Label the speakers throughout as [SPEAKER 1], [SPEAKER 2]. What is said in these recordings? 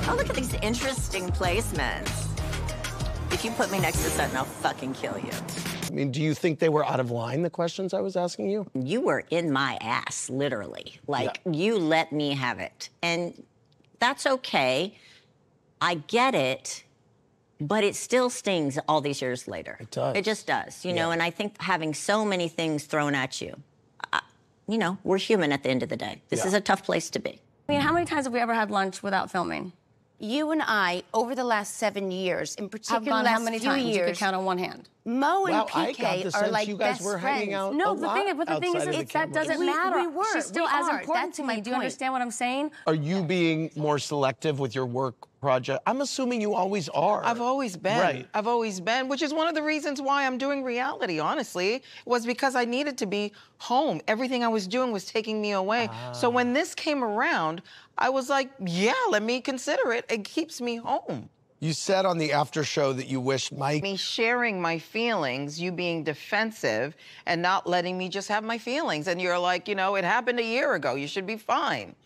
[SPEAKER 1] Oh, look at these interesting placements. If you put me next to Sutton, I'll fucking kill you.
[SPEAKER 2] I mean, do you think they were out of line, the questions I was asking you?
[SPEAKER 1] You were in my ass, literally. Like, you let me have it. And that's okay. I get it, but it still stings all these years later.
[SPEAKER 2] It does.
[SPEAKER 1] It just does, you know? And I think having so many things thrown at you, you know, we're human at the end of the day. This is a tough place to be.
[SPEAKER 3] I mean, how many times have we ever had lunch without filming?
[SPEAKER 4] You and I, over the last 7 years, in particular,
[SPEAKER 3] Have gone how many times?
[SPEAKER 4] years,
[SPEAKER 3] You could count on one hand.
[SPEAKER 4] Mo and
[SPEAKER 2] Wow, I
[SPEAKER 4] PK
[SPEAKER 2] got the
[SPEAKER 4] are
[SPEAKER 2] sense
[SPEAKER 4] like
[SPEAKER 2] you guys
[SPEAKER 4] best
[SPEAKER 2] were hanging
[SPEAKER 4] friends.
[SPEAKER 2] out
[SPEAKER 3] No,
[SPEAKER 2] a
[SPEAKER 3] the
[SPEAKER 2] lot
[SPEAKER 3] thing is,
[SPEAKER 2] outside of the
[SPEAKER 3] that doesn't
[SPEAKER 4] We-
[SPEAKER 3] matter.
[SPEAKER 4] we were.
[SPEAKER 3] She's still
[SPEAKER 4] We
[SPEAKER 3] as
[SPEAKER 4] are.
[SPEAKER 3] important
[SPEAKER 4] That's
[SPEAKER 3] to
[SPEAKER 4] my
[SPEAKER 3] me. Do you
[SPEAKER 4] point.
[SPEAKER 3] understand what I'm saying?
[SPEAKER 2] Are you being more selective with your work project? I'm assuming you always are.
[SPEAKER 5] I've always been.
[SPEAKER 2] Right.
[SPEAKER 5] I've always been, which is one of the reasons why I'm doing reality, honestly, was because I needed to be home. Everything I was doing was taking me away. So when this came around, I was like, yeah, let me consider it. It keeps me home.
[SPEAKER 2] You said on the after show that you wished Mike...
[SPEAKER 5] Me sharing my feelings, you being defensive and not letting me just have my feelings. And you're like, you know, it happened a year ago. You should be fine.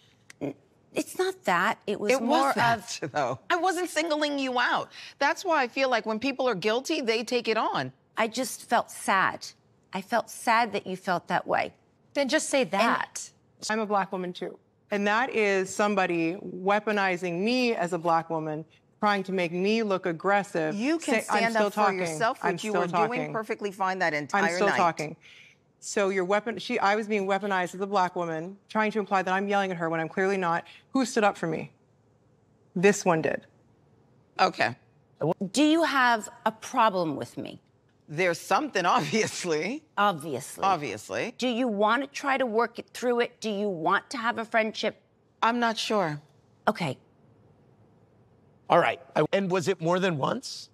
[SPEAKER 4] It's not that. It was
[SPEAKER 5] It
[SPEAKER 4] more
[SPEAKER 5] was that,
[SPEAKER 4] of...
[SPEAKER 5] though. I wasn't singling you out. That's why I feel like when people are guilty, they take it on.
[SPEAKER 4] I just felt sad. I felt sad that you felt that way.
[SPEAKER 3] Then just say that.
[SPEAKER 6] I'm a Black woman too. And that is somebody weaponizing me as a Black woman, trying to make me look aggressive.
[SPEAKER 5] You can stand up for yourself, which you were doing perfectly fine that entire night.
[SPEAKER 6] I'm still talking. So I was being weaponized as a Black woman, trying to imply that I'm yelling at her when I'm clearly not. Who stood up for me? This one did.
[SPEAKER 5] Okay.
[SPEAKER 4] Do you have a problem with me?
[SPEAKER 5] There's something, obviously.
[SPEAKER 4] Obviously.
[SPEAKER 5] Obviously.
[SPEAKER 4] Do you want to try to work it through it? Do you want to have a friendship?
[SPEAKER 5] I'm not sure.
[SPEAKER 4] Okay.
[SPEAKER 2] All right. And was it more than once?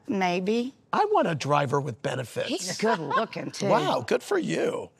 [SPEAKER 3] Maybe.
[SPEAKER 2] I want a driver with benefits.
[SPEAKER 3] He's good looking, too.
[SPEAKER 2] Wow, good for you.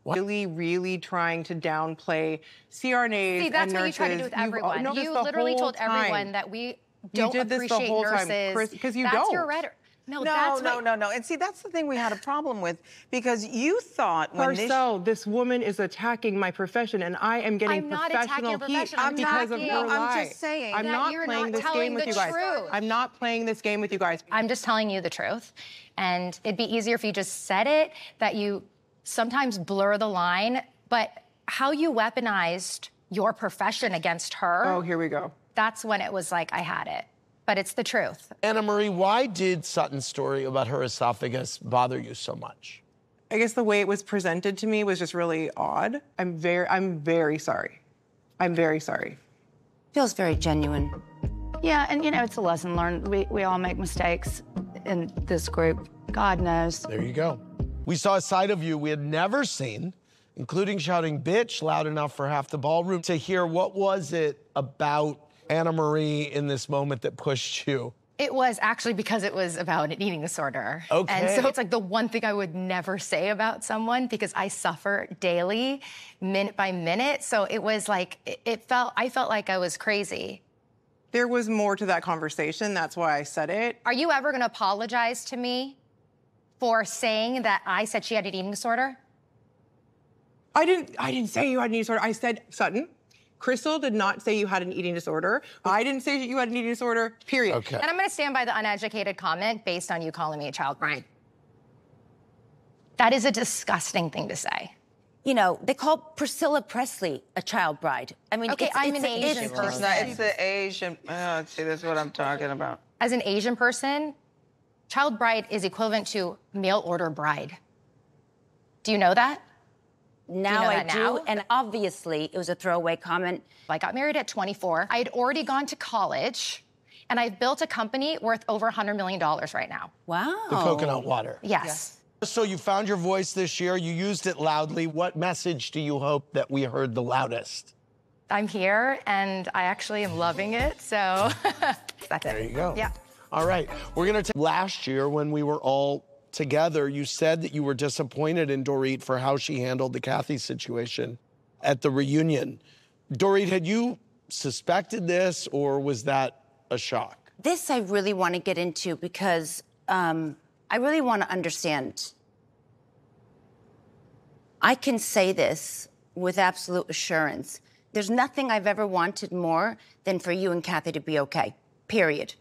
[SPEAKER 6] Really, really trying to downplay CRNAs
[SPEAKER 7] See, that's
[SPEAKER 6] and
[SPEAKER 7] what you try to
[SPEAKER 6] nurses.
[SPEAKER 7] do with everyone.
[SPEAKER 6] No, this
[SPEAKER 7] You
[SPEAKER 6] the
[SPEAKER 7] literally
[SPEAKER 6] whole
[SPEAKER 7] told everyone
[SPEAKER 6] time.
[SPEAKER 7] that we
[SPEAKER 6] You
[SPEAKER 7] don't
[SPEAKER 6] did this the
[SPEAKER 7] appreciate
[SPEAKER 6] whole time,
[SPEAKER 7] nurses.
[SPEAKER 6] Chris, 'cause you
[SPEAKER 7] that's
[SPEAKER 6] don't.
[SPEAKER 7] your rhetoric. No,
[SPEAKER 5] No. And see, that's the thing we had a problem with, because you thought when
[SPEAKER 6] Marcel, this woman is attacking my profession, and I am getting
[SPEAKER 7] I'm not attacking
[SPEAKER 6] professional
[SPEAKER 7] your profession. I'm
[SPEAKER 6] heat because of
[SPEAKER 7] attacking-
[SPEAKER 6] her
[SPEAKER 7] No,
[SPEAKER 5] I'm
[SPEAKER 6] lie.
[SPEAKER 5] just saying
[SPEAKER 6] I'm
[SPEAKER 7] that
[SPEAKER 6] not
[SPEAKER 7] you're
[SPEAKER 6] playing
[SPEAKER 7] not
[SPEAKER 6] this
[SPEAKER 7] telling
[SPEAKER 6] game with
[SPEAKER 7] the
[SPEAKER 6] you guys.
[SPEAKER 7] truth.
[SPEAKER 6] I'm not playing this game with you guys.
[SPEAKER 7] I'm just telling you the truth. And it'd be easier if you just said it, that you sometimes blur the line, but how you weaponized your profession against her.
[SPEAKER 6] Oh, here we go.
[SPEAKER 7] That's when it was like, I had it. But it's the truth.
[SPEAKER 2] Anna Marie, why did Sutton's story about her esophagus bother you so much?
[SPEAKER 6] I guess the way it was presented to me was just really odd. I'm very sorry. I'm very sorry.
[SPEAKER 4] Feels very genuine.
[SPEAKER 3] Yeah, and you know, it's a lesson learned. We all make mistakes in this group. God knows.
[SPEAKER 2] There you go. We saw a side of you we had never seen, including shouting bitch loud enough for half the ballroom to hear. What was it about Anna Marie in this moment that pushed you?
[SPEAKER 7] It was actually because it was about an eating disorder.
[SPEAKER 2] Okay.
[SPEAKER 7] And so it's like the one thing I would never say about someone, because I suffer daily, minute by minute. So it was like, I felt like I was crazy.
[SPEAKER 6] There was more to that conversation. That's why I said it.
[SPEAKER 7] Are you ever gonna apologize to me for saying that I said she had an eating disorder?
[SPEAKER 6] I didn't say you had an eating disorder. I said, Sutton, Crystal did not say you had an eating disorder. I didn't say that you had an eating disorder, period.
[SPEAKER 2] Okay.
[SPEAKER 7] And I'm gonna stand by the uneducated comment based on you calling me a child bride. That is a disgusting thing to say.
[SPEAKER 4] You know, they call Priscilla Presley a child bride. I mean,
[SPEAKER 7] Okay, I'm an Asian
[SPEAKER 5] It's
[SPEAKER 7] person.
[SPEAKER 5] it's the Asian. See, that's what I'm talking about.
[SPEAKER 7] As an Asian person, child bride is equivalent to mail order bride. Do you know that?
[SPEAKER 4] Now
[SPEAKER 7] know
[SPEAKER 4] I
[SPEAKER 7] that
[SPEAKER 4] do,
[SPEAKER 7] now?
[SPEAKER 4] and obviously it was a throwaway comment.
[SPEAKER 7] I got married at 24. I had already gone to college, and I've built a company worth over $100 million right now.
[SPEAKER 4] Wow.
[SPEAKER 2] The coconut water.
[SPEAKER 7] Yes.
[SPEAKER 2] So you found your voice this year. You used it loudly. What message do you hope that we heard the loudest?
[SPEAKER 7] I'm here, and I actually am loving it, so that's
[SPEAKER 2] There
[SPEAKER 7] it.
[SPEAKER 2] you go.
[SPEAKER 7] Yeah.
[SPEAKER 2] All right. We're going to take last year when we were all together, you said that you were disappointed in Dorit for how she handled the Kathy situation at the reunion. Dorit, had you suspected this, or was that a shock?
[SPEAKER 4] This I really want to get into because I really want to understand. I can say this with absolute assurance there's nothing I've ever wanted more than for you and Kathy to be okay, period.